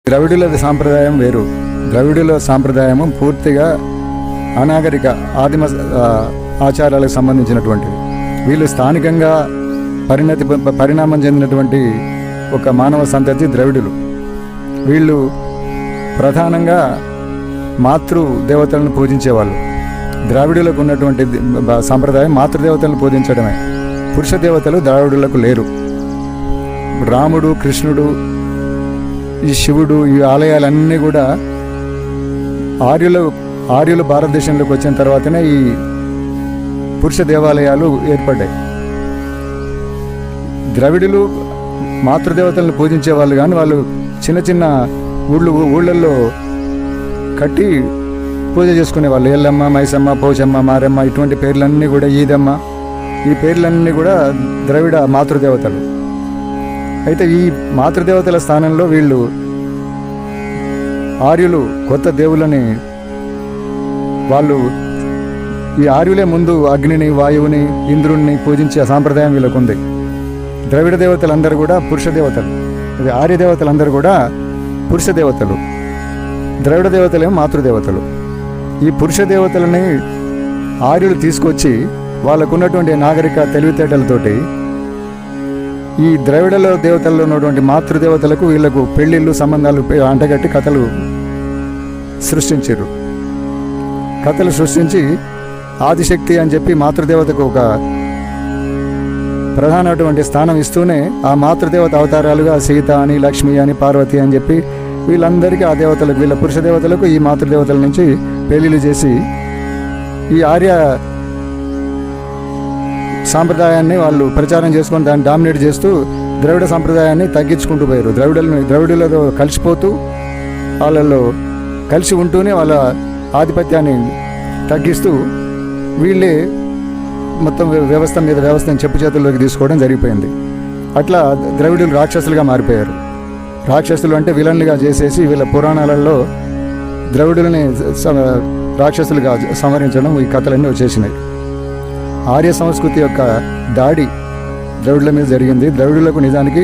ద్రవిడుల సాంప్రదాయం వేరు. ద్రవిడుల సాంప్రదాయము పూర్తిగా అనాగరిక ఆదిమ ఆచారాలకు సంబంధించినటువంటిది. వీళ్ళు స్థానికంగా పరిణామం చెందినటువంటి ఒక మానవ సంతతి ద్రవిడులు. వీళ్ళు ప్రధానంగా మాతృ దేవతలను పూజించేవాళ్ళు. ద్రావిడులకు ఉన్నటువంటి సాంప్రదాయం మాతృదేవతలను పూజించడమే. పురుష దేవతలు ద్రావిడులకు లేరు. రాముడు, కృష్ణుడు, ఈ శివుడు, ఈ ఆలయాలన్నీ కూడా ఆర్యులు భారతదేశంలోకి వచ్చిన తర్వాతనే ఈ పురుష దేవాలయాలు ఏర్పడ్డాయి. ద్రవిడులు మాతృదేవతలను పూజించే వాళ్ళు, కానీ వాళ్ళు చిన్న చిన్న ఊళ్ళల్లో కట్టి పూజ చేసుకునేవాళ్ళు. ఎల్లమ్మ, మైసమ్మ, పోచమ్మ, మారమ్మ, ఇటువంటి పేర్లన్నీ కూడా, ఈదమ్మ, ఈ పేర్లన్నీ కూడా ద్రవిడ మాతృదేవతలు. అయితే ఈ మాతృదేవతల స్థానంలో వీళ్ళు ఆర్యులు కొత్త దేవులని, వాళ్ళు ఈ ఆర్యులే ముందు అగ్నిని, వాయువుని, ఇంద్రుణ్ణి పూజించే సాంప్రదాయం వీళ్ళకు ఉంది. ద్రవిడ దేవతలందరూ కూడా పురుష దేవతలు, ఆర్య దేవతలందరూ కూడా పురుష దేవతలు, ద్రవిడ దేవతలేమో మాతృదేవతలు. ఈ పురుష దేవతలని ఆర్యులు తీసుకొచ్చి వాళ్ళకున్నటువంటి నాగరిక తెలివితేటలతోటి ఈ ద్రవిడల దేవతల్లో ఉన్నటువంటి మాతృదేవతలకు వీళ్లకు పెళ్ళిళ్ళు, సంబంధాలు అంటగట్టి కథలు సృష్టించారు. కథలు సృష్టించి ఆదిశక్తి అని చెప్పి మాతృదేవతకు ఒక ప్రధానటువంటి స్థానం ఇస్తూనే ఆ మాతృదేవత అవతారాలుగా సీత అని, లక్ష్మి అని, పార్వతి అని చెప్పి వీళ్ళందరికీ ఆ దేవతలకు, వీళ్ళ పురుష దేవతలకు ఈ మాతృదేవతల నుంచి పెళ్ళిళ్ళు చేసి ఈ ఆర్య సాంప్రదాయాన్ని వాళ్ళు ప్రచారం చేసుకొని దాన్ని డామినేట్ చేస్తూ ద్రవిడ సాంప్రదాయాన్ని తగ్గించుకుంటూ పోయారు. ద్రవిడులతో కలిసిపోతూ వాళ్ళల్లో కలిసి ఉంటూనే వాళ్ళ ఆధిపత్యాన్ని తగ్గిస్తూ వీళ్ళే మొత్తం వ్యవస్థను చెప్పు చేతుల్లోకి తీసుకోవడం జరిగిపోయింది. అట్లా ద్రవిడులు రాక్షసులుగా మారిపోయారు. రాక్షసులు అంటే విలన్లుగా చేసేసి వీళ్ళ పురాణాలలో ద్రవిడులని రాక్షసులుగా సంహరించడం ఈ కథలన్నీ వచ్చేసినాయి. ఆర్య సంస్కృతి యొక్క దాడి ద్రవిడుల మీద జరిగింది. ద్రవిడులకు నిజానికి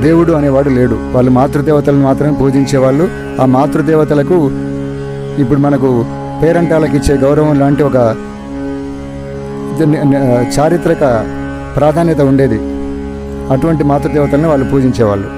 దేవుడు అనేవాడు లేడు. వాళ్ళు మాతృదేవతలను మాత్రమే పూజించేవాళ్ళు. ఆ మాతృదేవతలకు ఇప్పుడు మనకు పేరంటాలకు ఇచ్చే గౌరవం లాంటి ఒక చారిత్రక ప్రాధాన్యత ఉండేది. అటువంటి మాతృదేవతలను వాళ్ళు పూజించేవాళ్ళు.